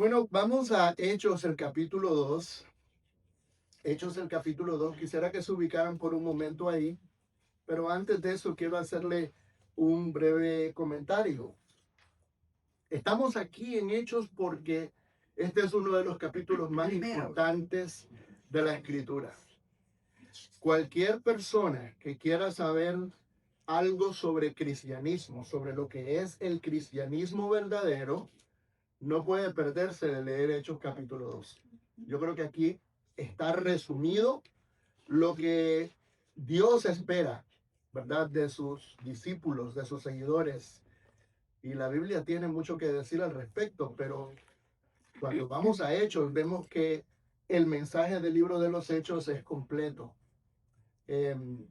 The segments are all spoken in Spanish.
Bueno, vamos a Hechos, el capítulo 2. Hechos, el capítulo 2. Quisiera que se ubicaran por un momento ahí, pero antes de eso quiero hacerle un breve comentario. Estamos aquí en Hechos porque este es uno de los capítulos más importantes de la Escritura. Cualquier persona que quiera saber algo sobre cristianismo, sobre lo que es el cristianismo verdadero, no puede perderse de leer Hechos capítulo 2. Yo creo que aquí está resumido lo que Dios espera, ¿verdad? De sus discípulos, de sus seguidores. Y la Biblia tiene mucho que decir al respecto, pero cuando vamos a Hechos, vemos que el mensaje del libro de los Hechos es completo. En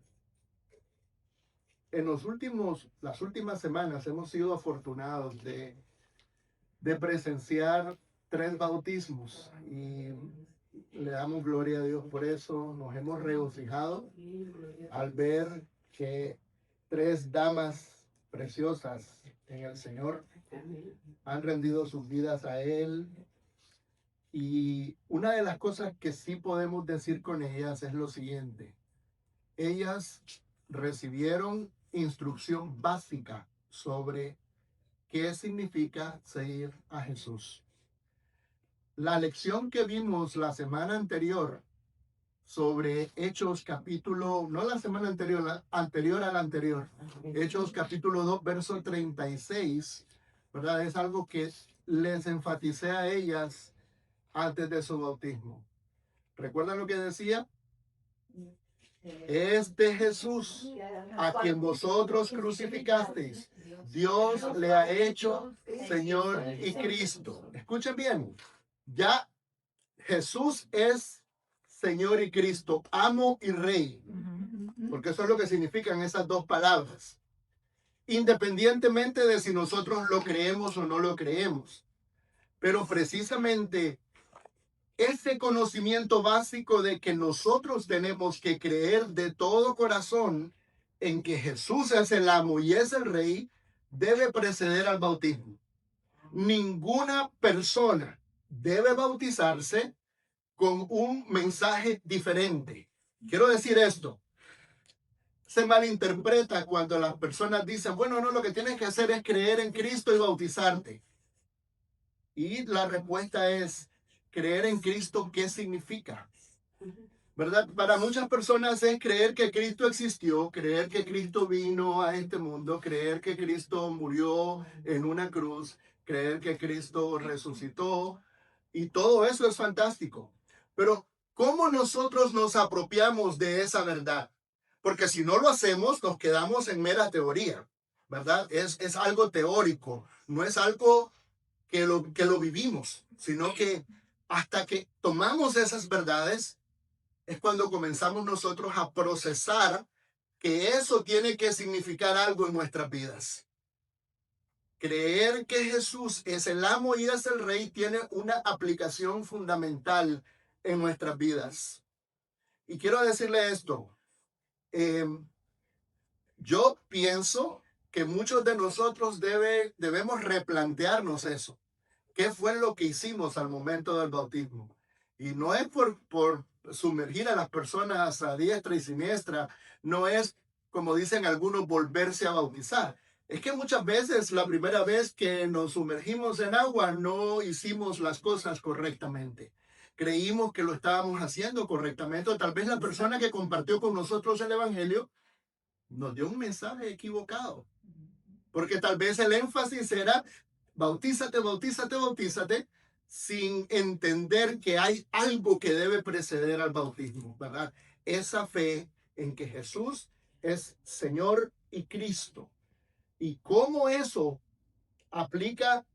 las últimas semanas hemos sido afortunados de presenciar 3 bautismos y le damos gloria a Dios por eso. Nos hemos regocijado al ver que 3 damas preciosas en el Señor han rendido sus vidas a Él. Y una de las cosas que sí podemos decir con ellas es lo siguiente. Ellas recibieron instrucción básica sobre qué significa seguir a Jesús. La lección que vimos la semana anterior sobre Hechos capítulo, no la semana anterior, la anterior a la anterior, Hechos capítulo 2, verso 36, ¿verdad? Es algo que les enfaticé a ellas antes de su bautismo. ¿Recuerdan lo que decía? Es de Jesús a quien vosotros crucificasteis. Dios le ha hecho Señor y Cristo. Escuchen bien, ya Jesús es Señor y Cristo, amo y rey, porque eso es lo que significan esas dos palabras, independientemente de si nosotros lo creemos o no lo creemos. Pero precisamente ese conocimiento básico de que nosotros tenemos que creer de todo corazón en que Jesús es el amo y es el rey, debe preceder al bautismo. Ninguna persona debe bautizarse con un mensaje diferente. Quiero decir esto. Se malinterpreta cuando las personas dicen, bueno, no, lo que tienes que hacer es creer en Cristo y bautizarte. Y la respuesta es, creer en Cristo, ¿qué significa? ¿Verdad? Para muchas personas es creer que Cristo existió, creer que Cristo vino a este mundo, creer que Cristo murió en una cruz, creer que Cristo resucitó, y todo eso es fantástico. Pero, ¿cómo nosotros nos apropiamos de esa verdad? Porque si no lo hacemos, nos quedamos en mera teoría, ¿verdad? Es algo teórico, no es algo que lo vivimos, sino que hasta que tomamos esas verdades, es cuando comenzamos nosotros a procesar que eso tiene que significar algo en nuestras vidas. Creer que Jesús es el amo y es el rey tiene una aplicación fundamental en nuestras vidas. Y quiero decirle esto. Yo pienso que muchos de nosotros debemos replantearnos eso. ¿Qué fue lo que hicimos al momento del bautismo? Y no es por sumergir a las personas a diestra y siniestra, no es, como dicen algunos, volverse a bautizar. Es que muchas veces la primera vez que nos sumergimos en agua no hicimos las cosas correctamente. Creímos que lo estábamos haciendo correctamente, o tal vez la persona que compartió con nosotros el evangelio nos dio un mensaje equivocado, porque tal vez el énfasis era bautízate, bautízate, bautízate, sin entender que hay algo que debe preceder al bautismo, ¿verdad? Esa fe en que Jesús es Señor y Cristo. Y cómo eso aplica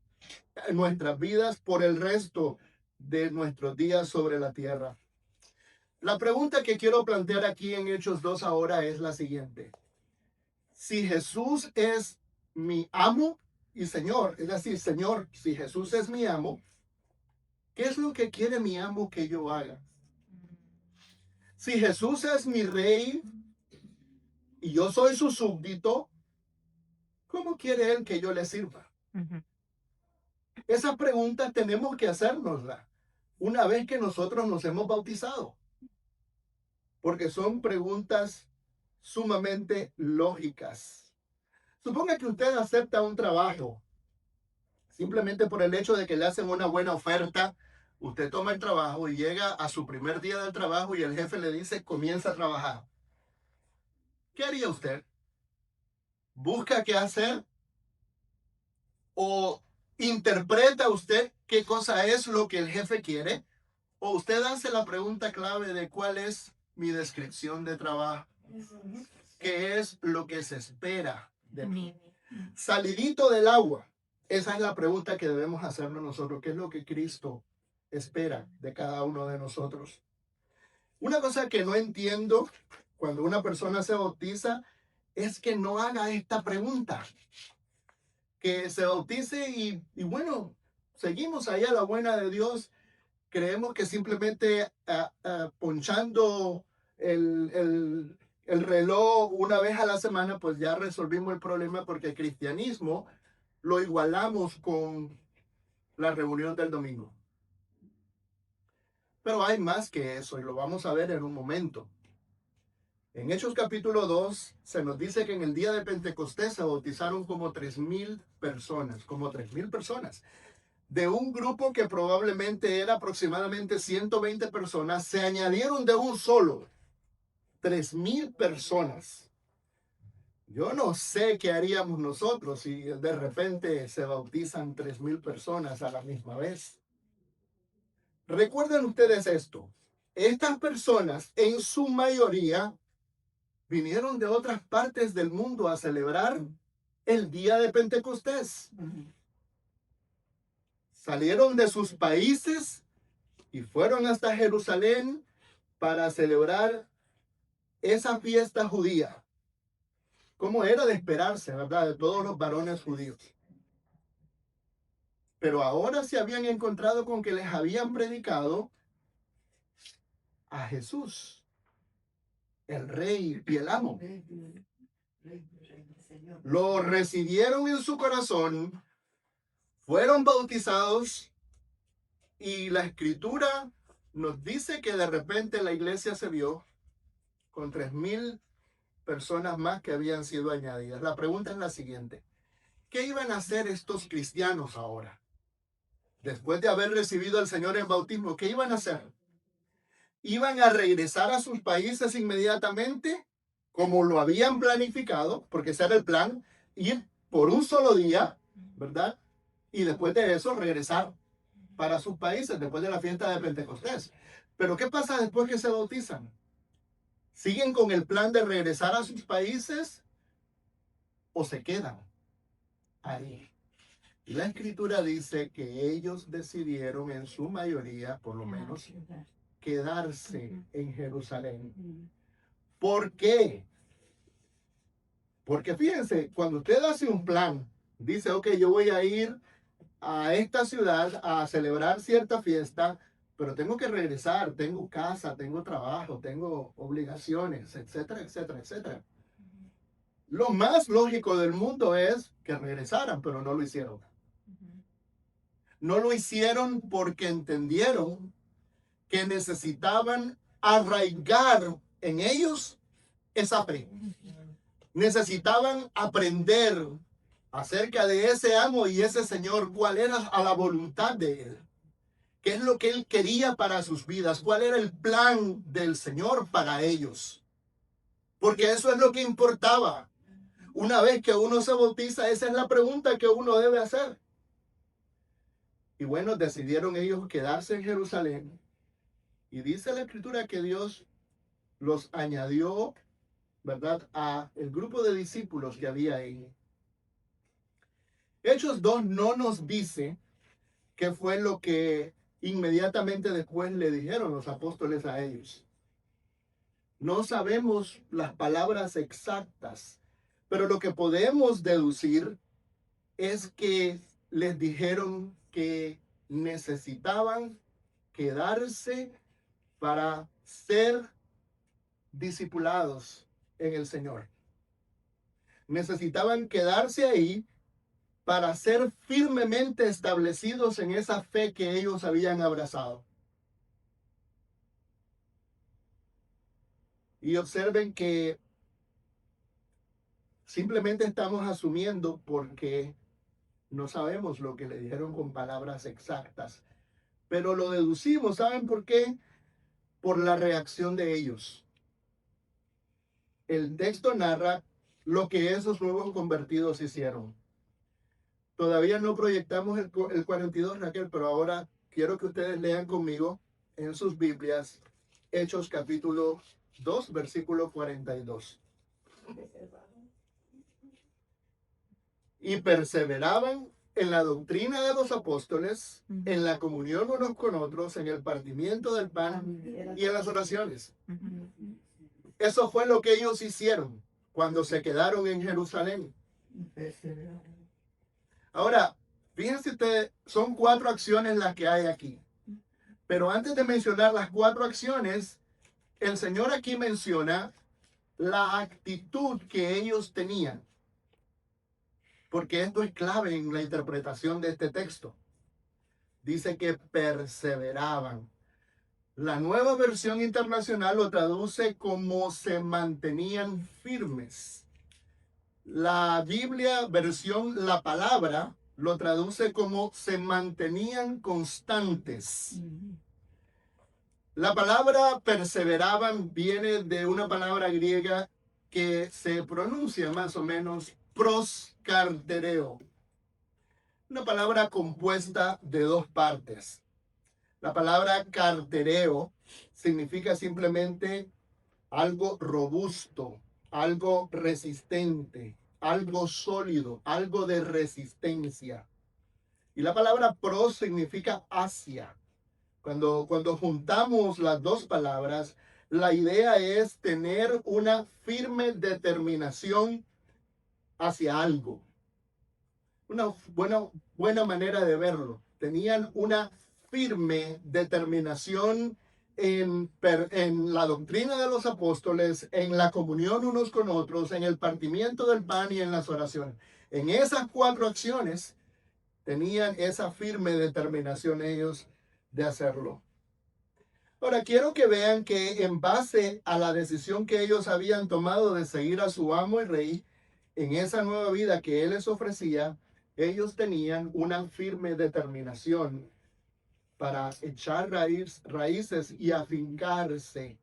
en nuestras vidas por el resto de nuestros días sobre la tierra. La pregunta que quiero plantear aquí en Hechos 2 ahora es la siguiente. Si Jesús es mi amo y Señor, es decir, Señor, si Jesús es mi amo, ¿qué es lo que quiere mi amo que yo haga? Si Jesús es mi rey y yo soy su súbdito, ¿cómo quiere él que yo le sirva? Esas preguntas tenemos que hacérnoslas una vez que nosotros nos hemos bautizado, porque son preguntas sumamente lógicas. Suponga que usted acepta un trabajo simplemente por el hecho de que le hacen una buena oferta. Usted toma el trabajo y llega a su primer día del trabajo y el jefe le dice comienza a trabajar. ¿Qué haría usted? ¿Busca qué hacer? ¿O interpreta usted qué cosa es lo que el jefe quiere? ¿O usted hace la pregunta clave de cuál es mi descripción de trabajo? ¿Qué es lo que se espera de mí? Salidito del agua. Esa es la pregunta que debemos hacernos nosotros. ¿Qué es lo que Cristo espera de cada uno de nosotros? Una cosa que no entiendo cuando una persona se bautiza es que no haga esta pregunta. Que se bautice y bueno, seguimos ahí a la buena de Dios. Creemos que simplemente ponchando el reloj una vez a la semana, pues ya resolvimos el problema, porque el cristianismo lo igualamos con la reunión del domingo. Pero hay más que eso y lo vamos a ver en un momento. En Hechos capítulo 2 se nos dice que en el día de Pentecostés se bautizaron como 3,000 personas, como 3,000 personas. De un grupo que probablemente era aproximadamente 120 personas, se añadieron de un solo 3,000 personas. Yo no sé qué haríamos nosotros si de repente se bautizan 3,000 personas a la misma vez. Recuerden ustedes esto. Estas personas en su mayoría vinieron de otras partes del mundo a celebrar el día de Pentecostés. Salieron de sus países y fueron hasta Jerusalén para celebrar esa fiesta judía, como era de esperarse, ¿verdad? De todos los varones judíos. Pero ahora se habían encontrado con que les habían predicado a Jesús, el rey y el amo. Lo recibieron en su corazón, fueron bautizados y la escritura nos dice que de repente la iglesia se vio con 3,000 personas más que habían sido añadidas. La pregunta es la siguiente: ¿qué iban a hacer estos cristianos ahora? Después de haber recibido al Señor en bautismo, ¿qué iban a hacer? ¿Iban a regresar a sus países inmediatamente, como lo habían planificado? Porque ese era el plan, ir por un solo día, ¿verdad? Y después de eso regresar para sus países, después de la fiesta de Pentecostés. Pero ¿qué pasa después que se bautizan? ¿Siguen con el plan de regresar a sus países o se quedan ahí? Y la escritura dice que ellos decidieron en su mayoría, por lo menos, quedarse en Jerusalén. ¿Por qué? Porque fíjense, cuando usted hace un plan, dice, ok, yo voy a ir a esta ciudad a celebrar cierta fiesta, pero tengo que regresar, tengo casa, tengo trabajo, tengo obligaciones, etcétera, etcétera, etcétera. Lo más lógico del mundo es que regresaran, pero no lo hicieron. No lo hicieron porque entendieron que necesitaban arraigar en ellos esa fe. Necesitaban aprender acerca de ese amo y ese Señor, cuál era a la voluntad de Él, qué es lo que Él quería para sus vidas, cuál era el plan del Señor para ellos. Porque eso es lo que importaba. Una vez que uno se bautiza, esa es la pregunta que uno debe hacer. Y bueno, decidieron ellos quedarse en Jerusalén. Y dice la escritura que Dios los añadió, ¿verdad?, a el grupo de discípulos que había ahí. Hechos 2 no nos dice qué fue lo que inmediatamente después le dijeron los apóstoles a ellos. No sabemos las palabras exactas, pero lo que podemos deducir es que les dijeron que necesitaban quedarse para ser discipulados en el Señor. Necesitaban quedarse ahí para ser firmemente establecidos en esa fe que ellos habían abrazado. Y observen que simplemente estamos asumiendo porque no sabemos lo que le dijeron con palabras exactas, pero lo deducimos. ¿Saben por qué? Por la reacción de ellos. El texto narra lo que esos nuevos convertidos hicieron. Todavía no proyectamos el 42, Raquel, pero ahora quiero que ustedes lean conmigo en sus Biblias Hechos capítulo 2, versículo 42. Y perseveraban en la doctrina de los apóstoles, en la comunión unos con otros, en el partimiento del pan y en las oraciones. Eso fue lo que ellos hicieron cuando se quedaron en Jerusalén. Ahora, fíjense ustedes, son 4 acciones las que hay aquí. Pero antes de mencionar las 4 acciones, el Señor aquí menciona la actitud que ellos tenían. Porque esto es clave en la interpretación de este texto. Dice que perseveraban. La Nueva Versión Internacional lo traduce como se mantenían firmes. La Biblia, versión La Palabra, lo traduce como se mantenían constantes. La palabra perseveraban viene de una palabra griega que se pronuncia más o menos proskartereo. Una palabra compuesta de 2 partes. La palabra cartereo significa simplemente algo robusto, algo resistente, algo sólido, algo de resistencia. Y la palabra pros significa hacia. Cuando juntamos las 2 palabras, la idea es tener una firme determinación hacia algo. Una buena manera de verlo. Tenían una firme determinación en la doctrina de los apóstoles, en la comunión unos con otros, en el partimiento del pan y en las oraciones. En esas 4 acciones tenían esa firme determinación ellos de hacerlo. Ahora, quiero que vean que en base a la decisión que ellos habían tomado de seguir a su amo y rey, en esa nueva vida que él les ofrecía, ellos tenían una firme determinación para echar raíces y afincarse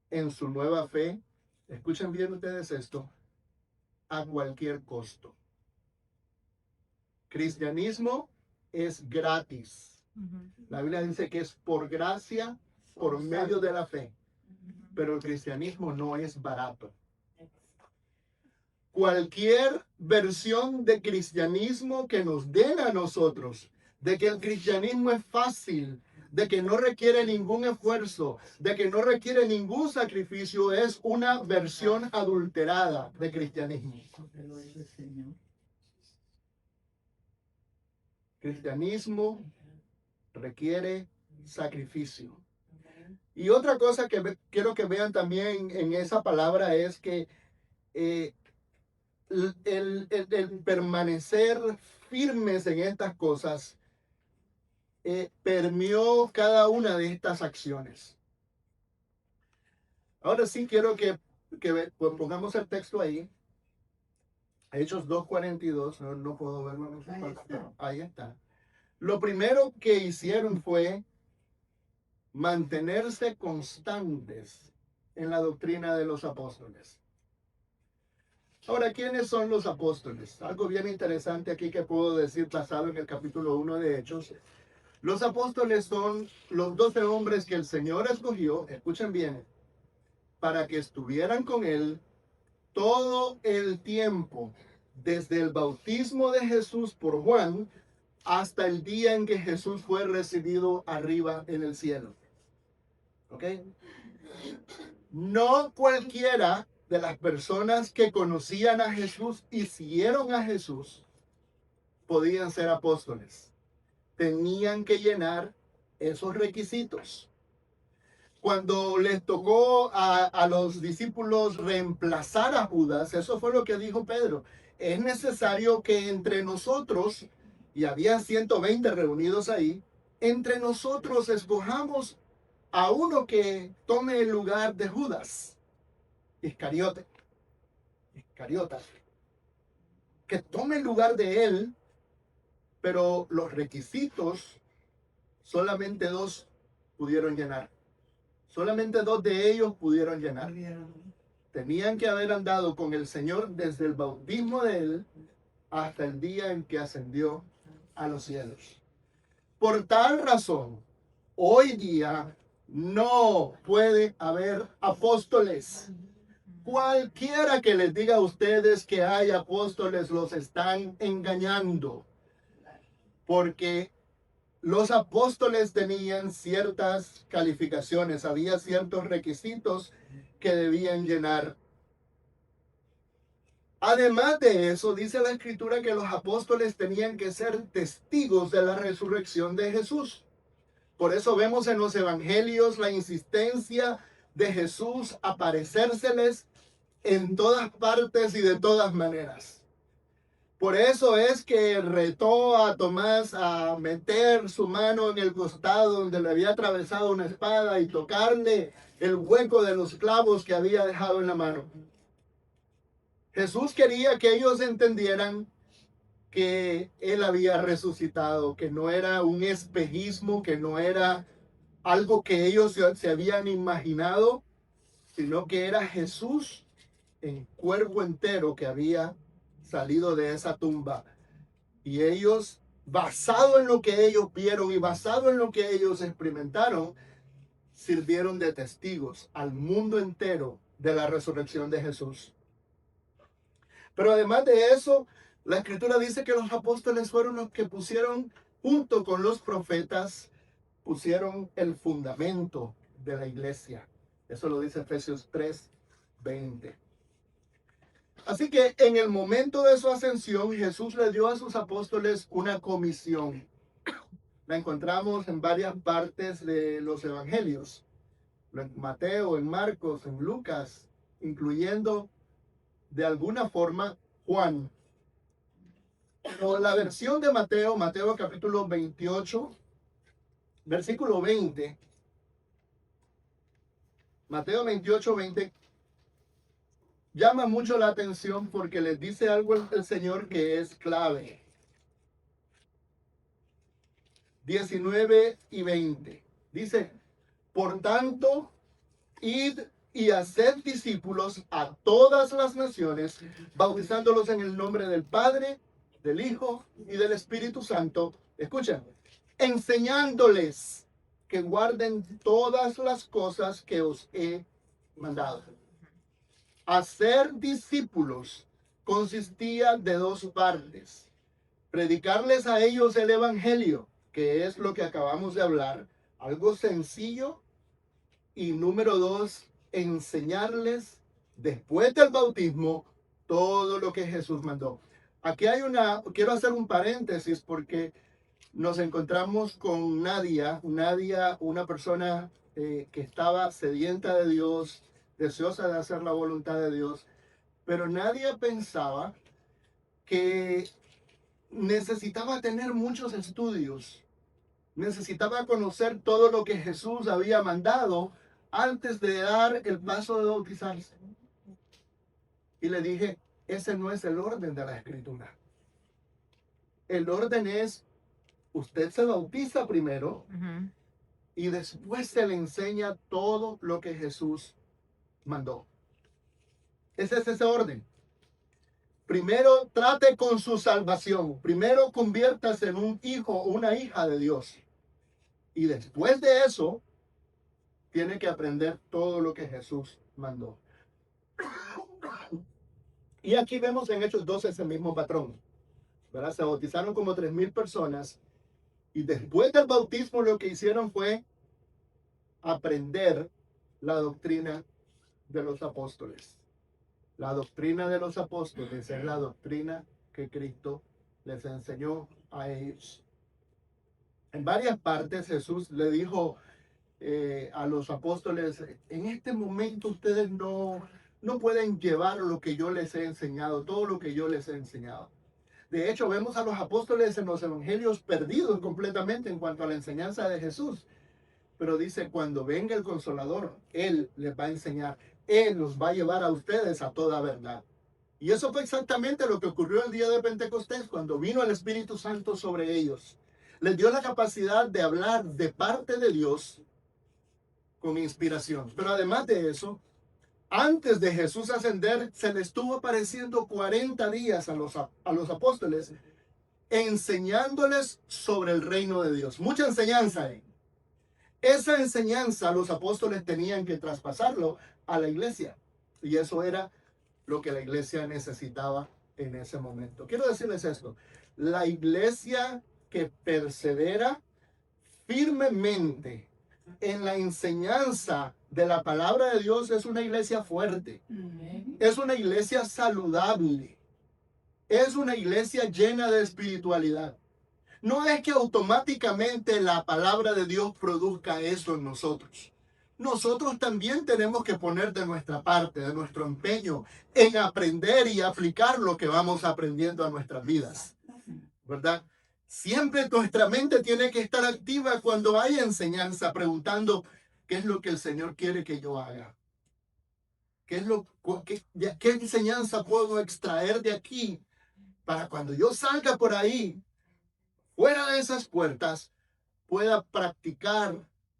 en su nueva fe. Escuchen bien ustedes esto, a cualquier costo. Cristianismo es gratis. La Biblia dice que es por gracia, por medio de la fe. Pero el cristianismo no es barato. Cualquier versión de cristianismo que nos den a nosotros, de que el cristianismo es fácil, de que no requiere ningún esfuerzo, de que no requiere ningún sacrificio, es una versión adulterada de cristianismo. Cristianismo requiere sacrificio. Y otra cosa que quiero que vean también en esa palabra es que el permanecer firmes en estas cosas permeó cada una de estas acciones. Ahora sí quiero que pongamos el texto ahí. Hechos 2:42, no puedo verlo. Ahí está. Lo primero que hicieron fue mantenerse constantes en la doctrina de los apóstoles. Ahora, ¿quiénes son los apóstoles? Algo bien interesante aquí que puedo decir basado en el capítulo 1 de Hechos. Los apóstoles son los 12 hombres que el Señor escogió, escuchen bien, para que estuvieran con Él todo el tiempo, desde el bautismo de Jesús por Juan hasta el día en que Jesús fue recibido arriba en el cielo. ¿Ok? No cualquiera de las personas que conocían a Jesús y siguieron a Jesús podían ser apóstoles. Tenían que llenar esos requisitos. cuando les tocó a los discípulos reemplazar a Judas, eso fue lo que dijo Pedro. Es necesario que entre nosotros, y había 120 reunidos ahí, entre nosotros escojamos a uno que tome el lugar de Judas, Iscariote, Iscariota, que tome el lugar de él, pero los requisitos solamente dos pudieron llenar. Solamente dos de ellos pudieron llenar. Tenían que haber andado con el Señor desde el bautismo de él hasta el día en que ascendió a los cielos. Por tal razón, hoy día no puede haber apóstoles. Cualquiera que les diga a ustedes que hay apóstoles los están engañando, porque los apóstoles tenían ciertas calificaciones, había ciertos requisitos que debían llenar. Además de eso, dice la Escritura que los apóstoles tenían que ser testigos de la resurrección de Jesús. Por eso vemos en los evangelios la insistencia de Jesús aparecérseles en todas partes y de todas maneras. Por eso es que retó a Tomás a meter su mano en el costado donde le había atravesado una espada y tocarle el hueco de los clavos que había dejado en la mano. Jesús quería que ellos entendieran que él había resucitado, que no era un espejismo, que no era algo que ellos se habían imaginado, sino que era Jesús en cuerpo entero que había salido de esa tumba. Y ellos, basado en lo que ellos vieron y basado en lo que ellos experimentaron, sirvieron de testigos al mundo entero de la resurrección de Jesús. Pero además de eso, la Escritura dice que los apóstoles fueron los que pusieron, junto con los profetas, pusieron el fundamento de la iglesia. Eso lo dice Efesios 3:20. Así que en el momento de su ascensión, Jesús le dio a sus apóstoles una comisión. La encontramos en varias partes de los evangelios. En Mateo, en Marcos, en Lucas, incluyendo de alguna forma Juan. Pero la versión de Mateo, Mateo capítulo 28, versículo 20. Mateo 28:20 llama mucho la atención porque les dice algo el Señor que es clave. 19 y 20. Dice, por tanto, id y haced discípulos a todas las naciones, bautizándolos en el nombre del Padre, del Hijo y del Espíritu Santo. Escuchen, enseñándoles que guarden todas las cosas que os he mandado. Hacer discípulos consistía de dos partes. Predicarles a ellos el evangelio, que es lo que acabamos de hablar, algo sencillo. Y número dos, enseñarles después del bautismo todo lo que Jesús mandó. Aquí quiero hacer un paréntesis porque nos encontramos con Nadia, una persona que estaba sedienta de Dios, deseosa de hacer la voluntad de Dios, pero Nadia pensaba que necesitaba tener muchos estudios, necesitaba conocer todo lo que Jesús había mandado antes de dar el paso de bautizarse. Y le dije, ese no es el orden de la Escritura. El orden es, usted se bautiza primero y después se le enseña todo lo que Jesús mandó. Ese es ese orden. Primero trate con su salvación. Primero conviértase en un hijo o una hija de Dios. Y después de eso, tiene que aprender todo lo que Jesús mandó. Y aquí vemos en Hechos 12 ese mismo patrón, ¿verdad? Se bautizaron como 3,000 personas. Y después del bautismo lo que hicieron fue aprender la doctrina de los apóstoles. La doctrina de los apóstoles es la doctrina que Cristo les enseñó a ellos. En varias partes Jesús le dijo a los apóstoles, en este momento ustedes no pueden llevar lo que yo les he enseñado, todo lo que yo les he enseñado. De hecho, vemos a los apóstoles en los evangelios perdidos completamente en cuanto a la enseñanza de Jesús. Pero dice, cuando venga el Consolador, Él les va a enseñar, Él los va a llevar a ustedes a toda verdad. Y eso fue exactamente lo que ocurrió el día de Pentecostés, cuando vino el Espíritu Santo sobre ellos. Les dio la capacidad de hablar de parte de Dios con inspiración. Pero además de eso, antes de Jesús ascender, se le estuvo apareciendo 40 días a los apóstoles, enseñándoles sobre el reino de Dios. Mucha enseñanza ahí. Esa enseñanza los apóstoles tenían que traspasarlo a la iglesia. Y eso era lo que la iglesia necesitaba en ese momento. Quiero decirles esto. La iglesia que persevera firmemente en la enseñanza de la palabra de Dios es una iglesia fuerte. Es una iglesia saludable. Es una iglesia llena de espiritualidad. No es que automáticamente la palabra de Dios produzca eso en nosotros. Nosotros también tenemos que poner de nuestra parte, de nuestro empeño en aprender y aplicar lo que vamos aprendiendo a nuestras vidas, ¿verdad? Siempre nuestra mente tiene que estar activa cuando hay enseñanza, preguntando qué es lo que el Señor quiere que yo haga. ¿Qué enseñanza puedo extraer de aquí para cuando yo salga por ahí, fuera de esas puertas, pueda practicar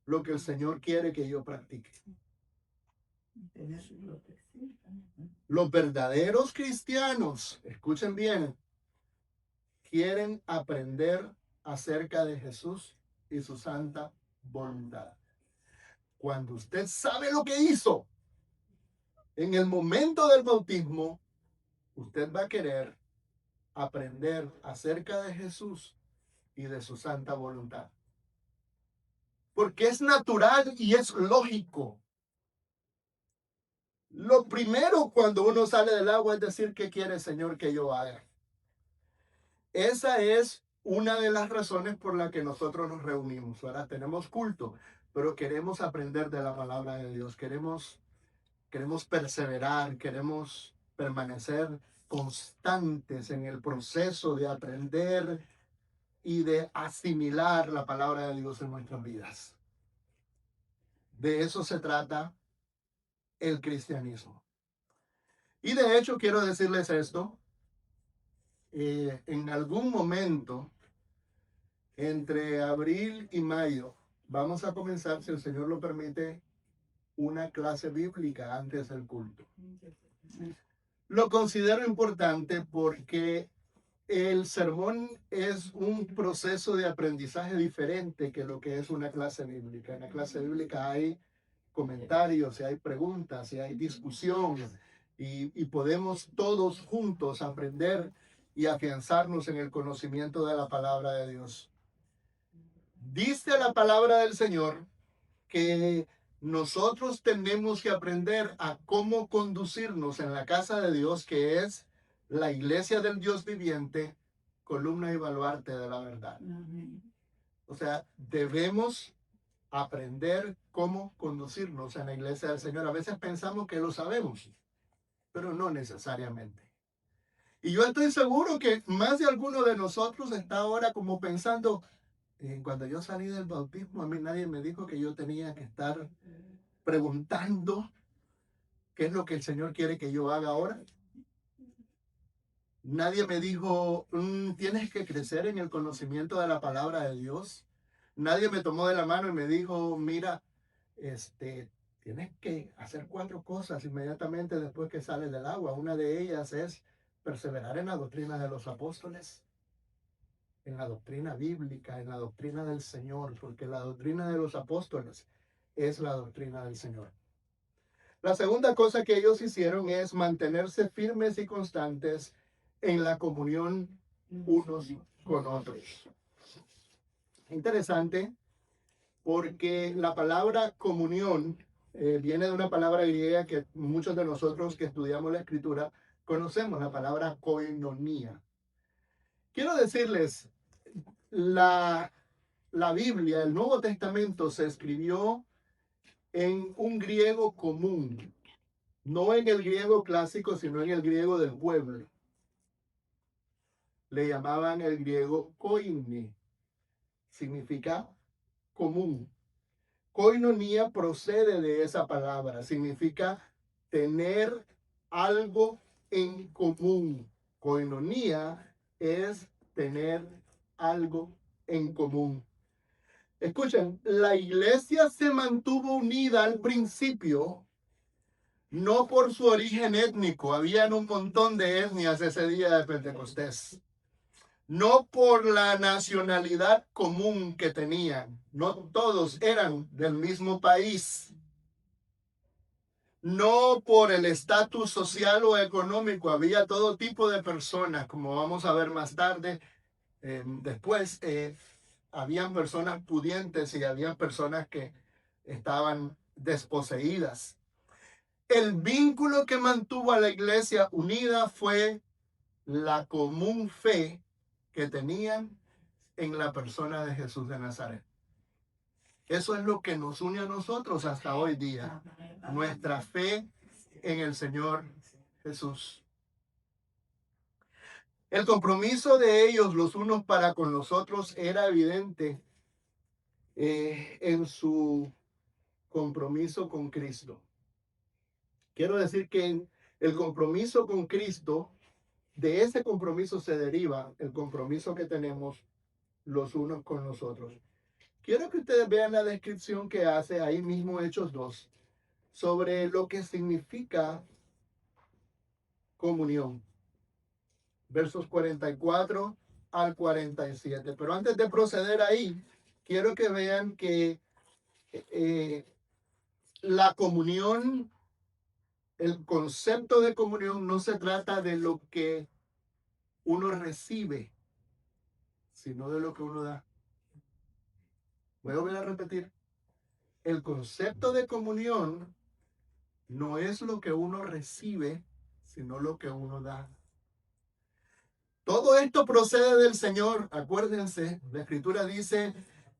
lo que el Señor quiere que yo practique? Los verdaderos cristianos, escuchen bien, quieren aprender acerca de Jesús y su santa voluntad. Cuando usted sabe lo que hizo en el momento del bautismo, usted va a querer aprender acerca de Jesús y de su santa voluntad. Porque es natural y es lógico. Lo primero cuando uno sale del agua es decir, ¿qué quiere el Señor que yo haga? Esa es una de las razones por la que nosotros nos reunimos. Ahora tenemos culto, pero queremos aprender de la palabra de Dios. Queremos perseverar, queremos permanecer constantes en el proceso de aprender y de asimilar la palabra de Dios en nuestras vidas. De eso se trata el cristianismo. Y de hecho quiero decirles esto, en algún momento entre abril y mayo vamos a comenzar, si el Señor lo permite, una clase bíblica antes del culto. Lo considero importante porque el sermón es un proceso de aprendizaje diferente que lo que es una clase bíblica. En la clase bíblica hay comentarios, hay preguntas, hay discusión y podemos todos juntos aprender y afianzarnos en el conocimiento de la palabra de Dios. Dice la palabra del Señor que nosotros tenemos que aprender a cómo conducirnos en la casa de Dios, que es la iglesia del Dios viviente, columna y baluarte de la verdad. O sea, debemos aprender cómo conducirnos en la iglesia del Señor. A veces pensamos que lo sabemos, pero no necesariamente. Y yo estoy seguro que más de alguno de nosotros está ahora como pensando, cuando yo salí del bautismo, a mí nadie me dijo que yo tenía que estar preguntando qué es lo que el Señor quiere que yo haga ahora. Nadie me dijo, tienes que crecer en el conocimiento de la palabra de Dios. Nadie me tomó de la mano y me dijo, mira, tienes que hacer 4 cosas inmediatamente después que sales del agua. Una de ellas es perseverar en la doctrina de los apóstoles, en la doctrina bíblica, en la doctrina del Señor, porque la doctrina de los apóstoles es la doctrina del Señor. La segunda cosa que ellos hicieron es mantenerse firmes y constantes en la comunión unos con otros. Interesante, porque la palabra comunión viene de una palabra griega que muchos de nosotros que estudiamos la escritura conocemos, la palabra koinonía. Quiero decirles, la Biblia, el Nuevo Testamento se escribió en un griego común, no en el griego clásico, sino en el griego del pueblo. Le llamaban el griego koine, significa común. Koinonía procede de esa palabra, significa tener algo en común. Koinonía es tener algo en común. Escuchen, la iglesia se mantuvo unida al principio, no por su origen étnico, habían un montón de etnias ese día de Pentecostés, no por la nacionalidad común que tenían, no todos eran del mismo país, no por el estatus social o económico, había todo tipo de personas, como vamos a ver más tarde, después, habían personas pudientes y habían personas que estaban desposeídas. El vínculo que mantuvo a la iglesia unida fue la común fe que tenían en la persona de Jesús de Nazaret. Eso es lo que nos une a nosotros hasta hoy día, nuestra fe en el Señor Jesús. El compromiso de ellos los unos para con los otros era evidente en su compromiso con Cristo. Quiero decir que el compromiso con Cristo, de ese compromiso se deriva el compromiso que tenemos los unos con los otros. Quiero que ustedes vean la descripción que hace ahí mismo Hechos 2 sobre lo que significa comunión. Versos 44 al 47. Pero antes de proceder ahí, quiero que vean que la comunión, el concepto de comunión no se trata de lo que uno recibe, sino de lo que uno da. Voy a volver a repetir. El concepto de comunión no es lo que uno recibe, sino lo que uno da. Todo esto procede del Señor. Acuérdense, la Escritura dice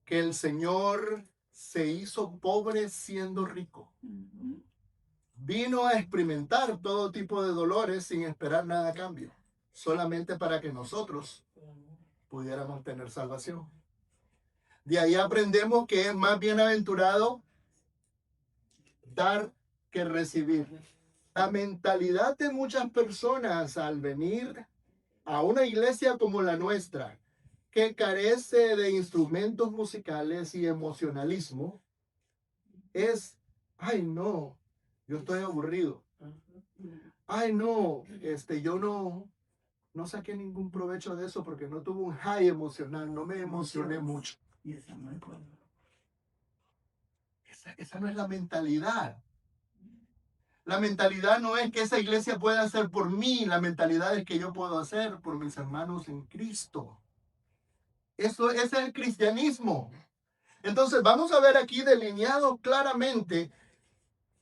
que el Señor se hizo pobre siendo rico. Vino a experimentar todo tipo de dolores sin esperar nada a cambio, solamente para que nosotros pudiéramos tener salvación. De ahí aprendemos que es más bienaventurado dar que recibir. La mentalidad de muchas personas al venir a una iglesia como la nuestra, que carece de instrumentos musicales y emocionalismo, es, ay no, yo estoy aburrido. Ay no, yo no saqué ningún provecho de eso porque no tuve un high emocional, no me emocioné mucho. Esa no es la mentalidad. La mentalidad no es que esa iglesia pueda hacer por mí, la mentalidad es que yo puedo hacer por mis hermanos en Cristo. Ese es el cristianismo. Entonces vamos a ver aquí delineado claramente,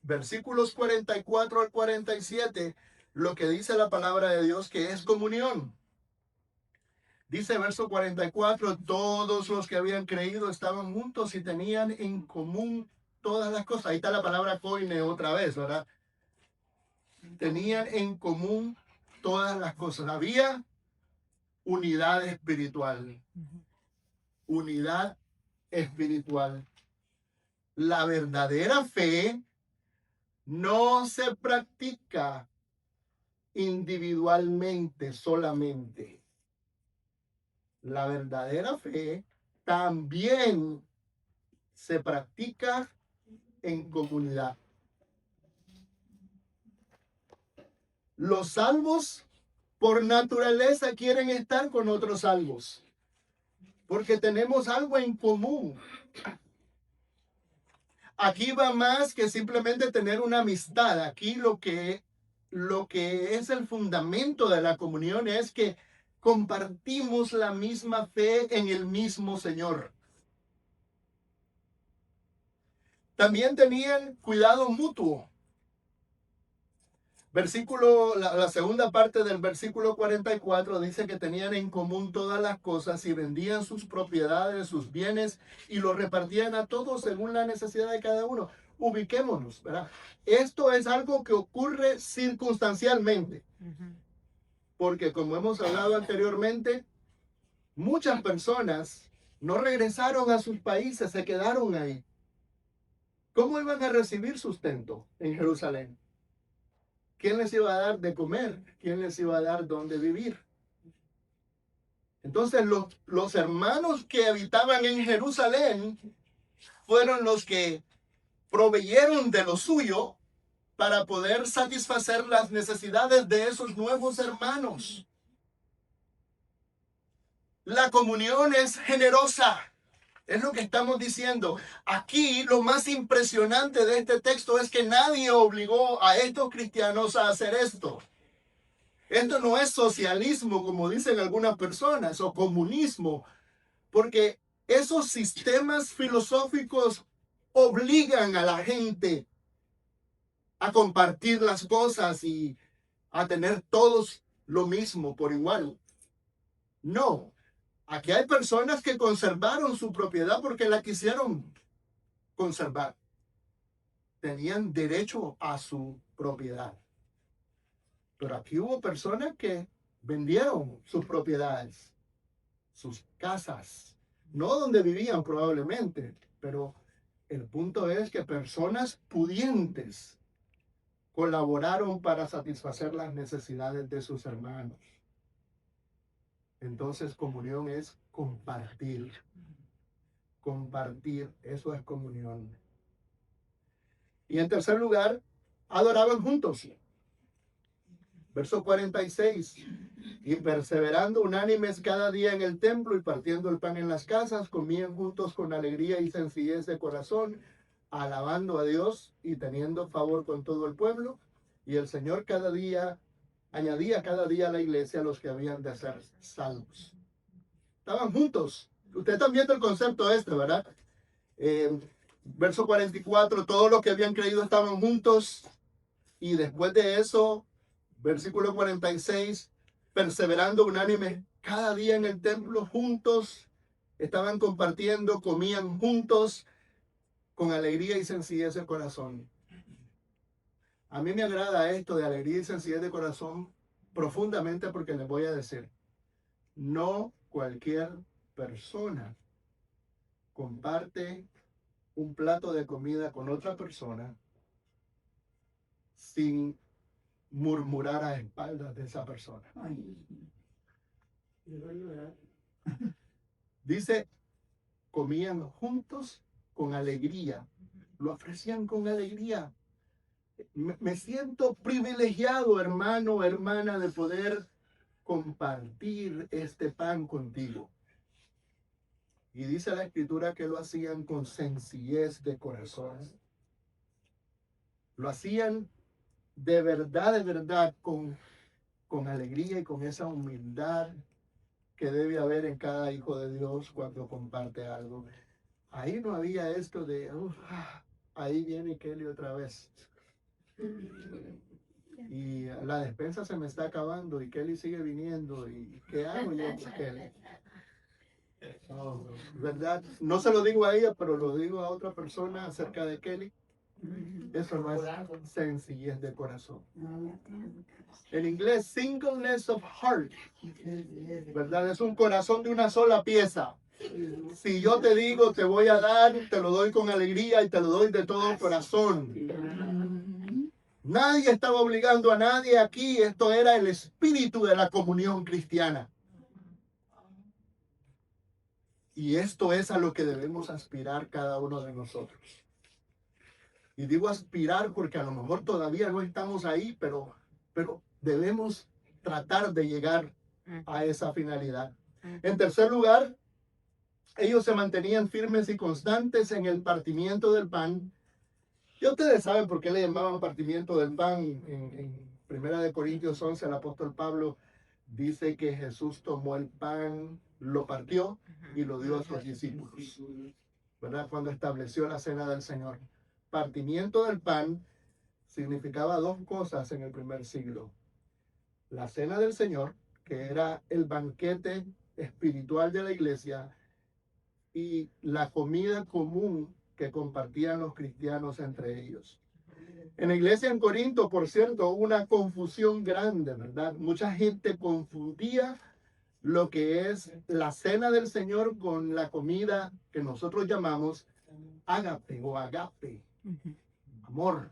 versículos 44 al 47, lo que dice la palabra de Dios que es comunión. Dice verso 44, todos los que habían creído estaban juntos y tenían en común todas las cosas. Ahí está la palabra koine otra vez, ¿verdad? Tenían en común todas las cosas. Había unidad espiritual. Unidad espiritual. La verdadera fe no se practica individualmente solamente. La verdadera fe también se practica en comunidad. Los salvos por naturaleza quieren estar con otros salvos, porque tenemos algo en común. Aquí va más que simplemente tener una amistad. Aquí lo que es el fundamento de la comunión es que compartimos la misma fe en el mismo Señor. También tenían cuidado mutuo. La segunda parte del versículo 44 dice que tenían en común todas las cosas y vendían sus propiedades, sus bienes y los repartían a todos según la necesidad de cada uno. ubiquémonos, ¿verdad? Esto es algo que ocurre circunstancialmente, porque como hemos hablado anteriormente, muchas personas no regresaron a sus países, se quedaron ahí. ¿Cómo iban a recibir sustento en Jerusalén? ¿Quién les iba a dar de comer? ¿Quién les iba a dar dónde vivir? Entonces los hermanos que habitaban en Jerusalén fueron los que proveyeron de lo suyo para poder satisfacer las necesidades de esos nuevos hermanos. La comunión es generosa. Es lo que estamos diciendo. Aquí lo más impresionante de este texto es que nadie obligó a estos cristianos a hacer esto. Esto no es socialismo, como dicen algunas personas, o comunismo, porque esos sistemas filosóficos obligan a la gente a compartir las cosas y a tener todos lo mismo por igual. No, aquí hay personas que conservaron su propiedad porque la quisieron conservar. Tenían derecho a su propiedad. Pero aquí hubo personas que vendieron sus propiedades, sus casas, no donde vivían probablemente, pero el punto es que personas pudientes colaboraron para satisfacer las necesidades de sus hermanos. Entonces, comunión es compartir. Compartir, eso es comunión. Y en tercer lugar, adoraban juntos. Verso 46. Y perseverando unánimes cada día en el templo y partiendo el pan en las casas, comían juntos con alegría y sencillez de corazón, alabando a Dios y teniendo favor con todo el pueblo. Y el Señor añadía cada día a la iglesia a los que habían de ser salvos. Estaban juntos. Ustedes están viendo el concepto ¿verdad? Verso 44, todos los que habían creído estaban juntos. Y después de eso, versículo 46, perseverando unánime cada día en el templo juntos, estaban compartiendo, comían juntos con alegría y sencillez de corazón. A mí me agrada esto de alegría y sencillez de corazón profundamente porque les voy a decir, no cualquier persona comparte un plato de comida con otra persona sin murmurar a espaldas de esa persona. Dice, comían juntos con alegría, lo ofrecían con alegría. Me siento privilegiado, hermano, hermana, de poder compartir este pan contigo. Y dice la escritura que lo hacían con sencillez de corazón. Lo hacían de verdad, con alegría y con esa humildad que debe haber en cada hijo de Dios cuando comparte algo. Ahí no había esto de, ahí viene Kelly otra vez. Y la despensa se me está acabando y Kelly sigue viniendo. ¿Y qué hago yo con Kelly? ¿Verdad? No se lo digo a ella, pero lo digo a otra persona acerca de Kelly. Eso no es sencillez de corazón. En inglés, singleness of heart. ¿Verdad? Es un corazón de una sola pieza. Si yo te digo, te voy a dar, te lo doy con alegría y te lo doy de todo corazón. Nadie estaba obligando a nadie aquí. Esto era el espíritu de la comunión cristiana. Y esto es a lo que debemos aspirar cada uno de nosotros. Y digo aspirar porque a lo mejor todavía no estamos ahí, pero debemos tratar de llegar a esa finalidad. En tercer lugar, ellos se mantenían firmes y constantes en el partimiento del pan. Y ustedes saben por qué le llamaban partimiento del pan. En 1 Corintios 11, el apóstol Pablo dice que Jesús tomó el pan, lo partió y lo dio a sus discípulos, ¿verdad? Cuando estableció la cena del Señor. Partimiento del pan significaba dos cosas en el primer siglo. La cena del Señor, que era el banquete espiritual de la iglesia, y la comida común que compartían los cristianos entre ellos. En la iglesia en Corinto, por cierto, hubo una confusión grande, ¿verdad? Mucha gente confundía lo que es la cena del Señor con la comida que nosotros llamamos ágape o agape, amor.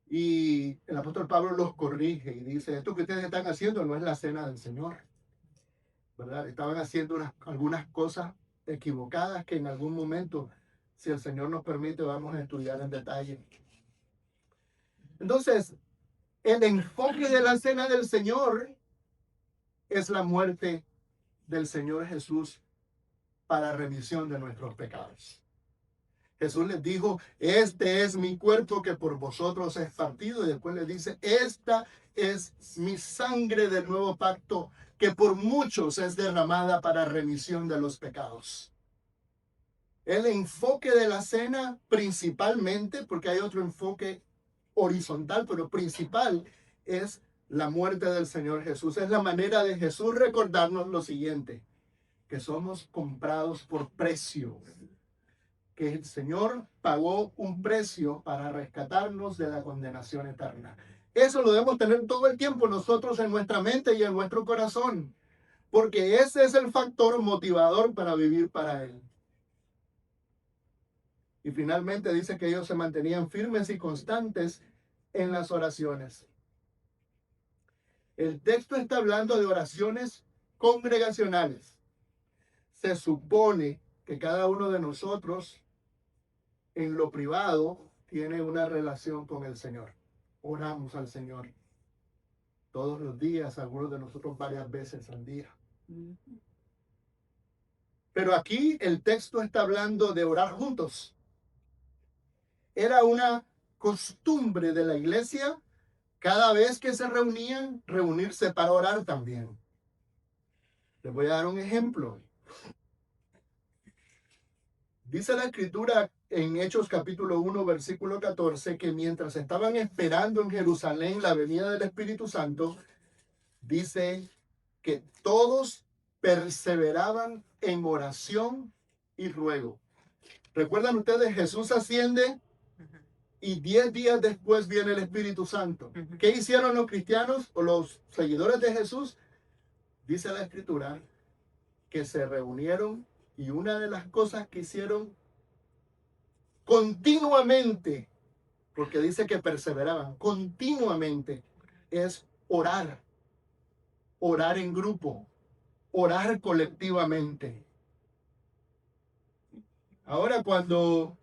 Y el apóstol Pablo los corrige y dice, esto que ustedes están haciendo no es la cena del Señor, ¿verdad? Estaban haciendo algunas cosas equivocadas que en algún momento, si el Señor nos permite, vamos a estudiar en detalle. Entonces, el enfoque de la cena del Señor es la muerte del Señor Jesús para remisión de nuestros pecados. Jesús les dijo, este es mi cuerpo que por vosotros es partido. Y después les dice, esta es mi sangre del nuevo pacto que por muchos es derramada para remisión de los pecados. El enfoque de la cena principalmente, porque hay otro enfoque horizontal, pero principal, es la muerte del Señor Jesús. Es la manera de Jesús recordarnos lo siguiente, que somos comprados por precio, que el Señor pagó un precio para rescatarnos de la condenación eterna. Eso lo debemos tener todo el tiempo nosotros en nuestra mente y en nuestro corazón, porque ese es el factor motivador para vivir para Él. Y finalmente dice que ellos se mantenían firmes y constantes en las oraciones. El texto está hablando de oraciones congregacionales. Se supone que cada uno de nosotros en lo privado tiene una relación con el Señor. Oramos al Señor todos los días, algunos de nosotros varias veces al día. Pero aquí el texto está hablando de orar juntos. Era una costumbre de la iglesia, cada vez que se reunían, reunirse para orar también. Les voy a dar un ejemplo. Dice la escritura en Hechos capítulo 1, versículo 14, que mientras estaban esperando en Jerusalén la venida del Espíritu Santo, dice que todos perseveraban en oración y ruego. ¿Recuerdan ustedes? Jesús asciende y 10 días después viene el Espíritu Santo. ¿Qué hicieron los cristianos o los seguidores de Jesús? Dice la escritura que se reunieron y una de las cosas que hicieron continuamente, porque dice que perseveraban continuamente, es orar. Orar en grupo, orar colectivamente. Ahora, cuando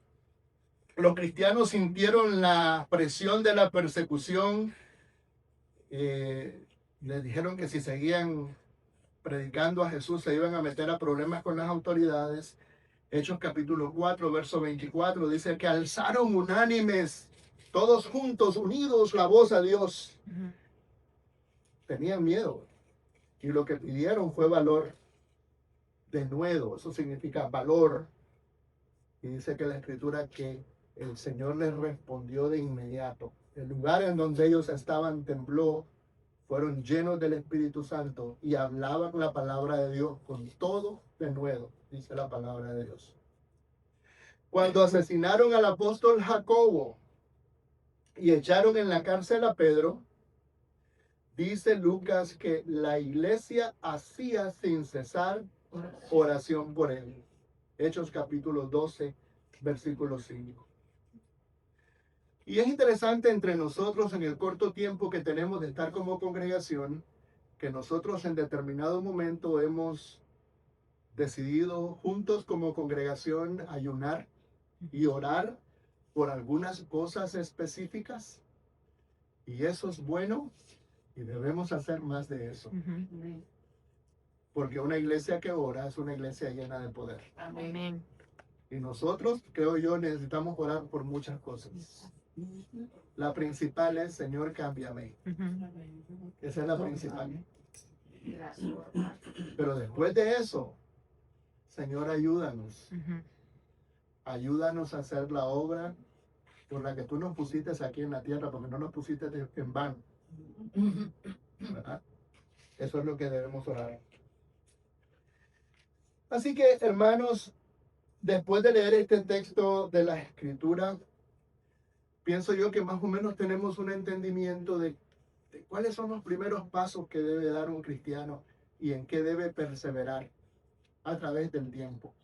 los cristianos sintieron la presión de la persecución, les dijeron que si seguían predicando a Jesús se iban a meter a problemas con las autoridades. Hechos capítulo 4, verso 24, dice que alzaron unánimes, todos juntos, unidos, la voz a Dios. Tenían miedo. Y lo que pidieron fue valor. De nuevo, eso significa valor. Y dice que la escritura que el Señor les respondió de inmediato. El lugar en donde ellos estaban tembló, fueron llenos del Espíritu Santo y hablaban la palabra de Dios con todo de nuevo, dice la palabra de Dios. Cuando asesinaron al apóstol Jacobo y echaron en la cárcel a Pedro, dice Lucas que la iglesia hacía sin cesar oración por él. Hechos capítulo 12, versículo 5. Y es interesante entre nosotros en el corto tiempo que tenemos de estar como congregación, que nosotros en determinado momento hemos decidido juntos como congregación ayunar y orar por algunas cosas específicas. Y eso es bueno y debemos hacer más de eso. Porque una iglesia que ora es una iglesia llena de poder. Amén. Y nosotros, creo yo, necesitamos orar por muchas cosas. La principal es, Señor, cámbiame. Esa es la principal. Pero después de eso, Señor, ayúdanos. Ayúdanos a hacer la obra por la que tú nos pusiste aquí en la tierra, porque no nos pusiste en vano. ¿Verdad? Eso es lo que debemos orar. Así que, hermanos, Después de leer este texto de la Escritura, pienso yo que más o menos tenemos un entendimiento de cuáles son los primeros pasos que debe dar un cristiano y en qué debe perseverar a través del tiempo.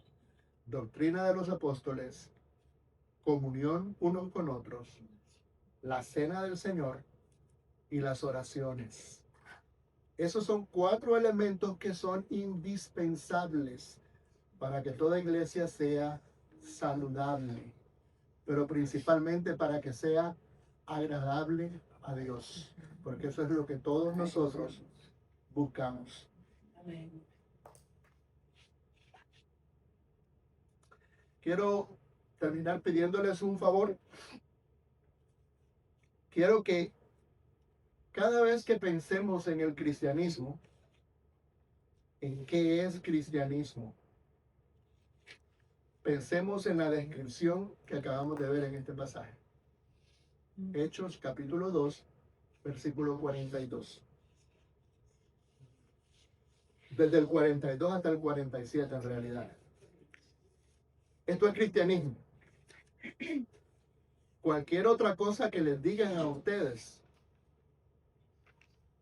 Doctrina de los apóstoles, comunión unos con otros, la cena del Señor y las oraciones. Esos son 4 elementos que son indispensables para que toda iglesia sea saludable, pero principalmente para que sea agradable a Dios, porque eso es lo que todos nosotros buscamos. Quiero terminar pidiéndoles un favor. Quiero que cada vez que pensemos en el cristianismo, en qué es cristianismo, pensemos en la descripción que acabamos de ver en este pasaje. Hechos capítulo 2, versículo 42. Desde el 42 hasta el 47 en realidad. Esto es cristianismo. Cualquier otra cosa que les digan a ustedes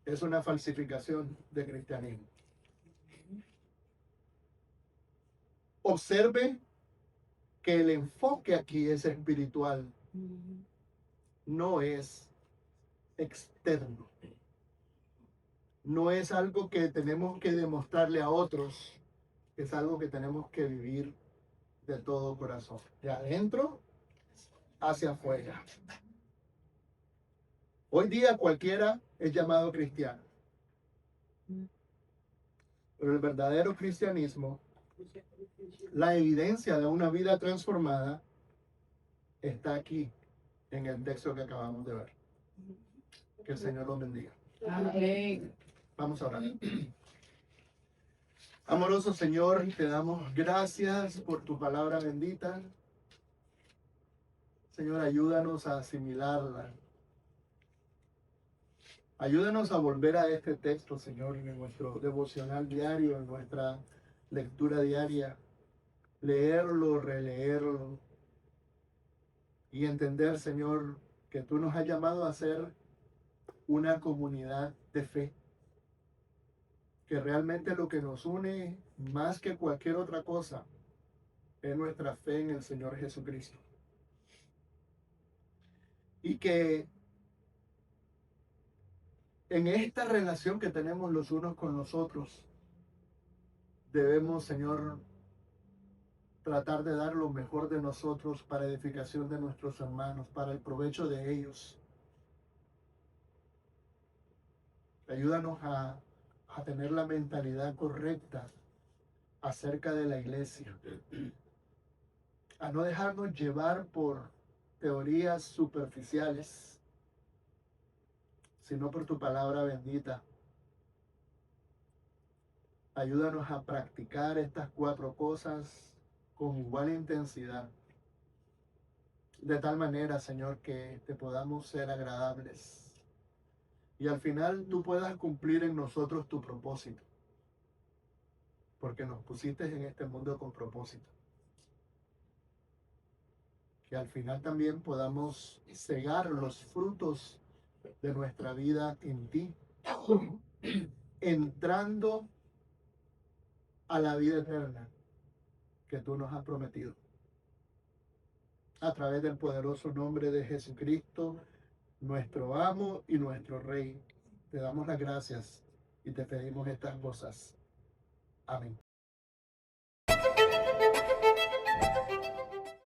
es una falsificación de cristianismo. Observe que el enfoque aquí es espiritual, no es externo. No es algo que tenemos que demostrarle a otros, es algo que tenemos que vivir de todo corazón, de adentro hacia afuera. Hoy día cualquiera es llamado cristiano, pero el verdadero cristianismo, la evidencia de una vida transformada, está aquí en el texto que acabamos de ver. Que el Señor los bendiga. Amén. Vamos a orar. Amoroso Señor, te damos gracias por tu palabra bendita. Señor, ayúdanos a asimilarla. Ayúdanos a volver a este texto, Señor, en nuestro devocional diario, en nuestra lectura diaria. Leerlo, releerlo y entender, Señor, que tú nos has llamado a ser una comunidad de fe. Que realmente lo que nos une más que cualquier otra cosa es nuestra fe en el Señor Jesucristo. Y que en esta relación que tenemos los unos con los otros, debemos, Señor, tratar de dar lo mejor de nosotros para edificación de nuestros hermanos, para el provecho de ellos. Ayúdanos a tener la mentalidad correcta acerca de la iglesia, a no dejarnos llevar por teorías superficiales, sino por tu palabra bendita. Ayúdanos a practicar estas 4 cosas con igual intensidad, de tal manera, Señor, que te podamos ser agradables y al final tú puedas cumplir en nosotros tu propósito, porque nos pusiste en este mundo con propósito. Que al final también podamos cegar los frutos de nuestra vida en ti, entrando a la vida eterna que tú nos has prometido. A través del poderoso nombre de Jesucristo, nuestro amo y nuestro Rey, te damos las gracias y te pedimos estas cosas. Amén.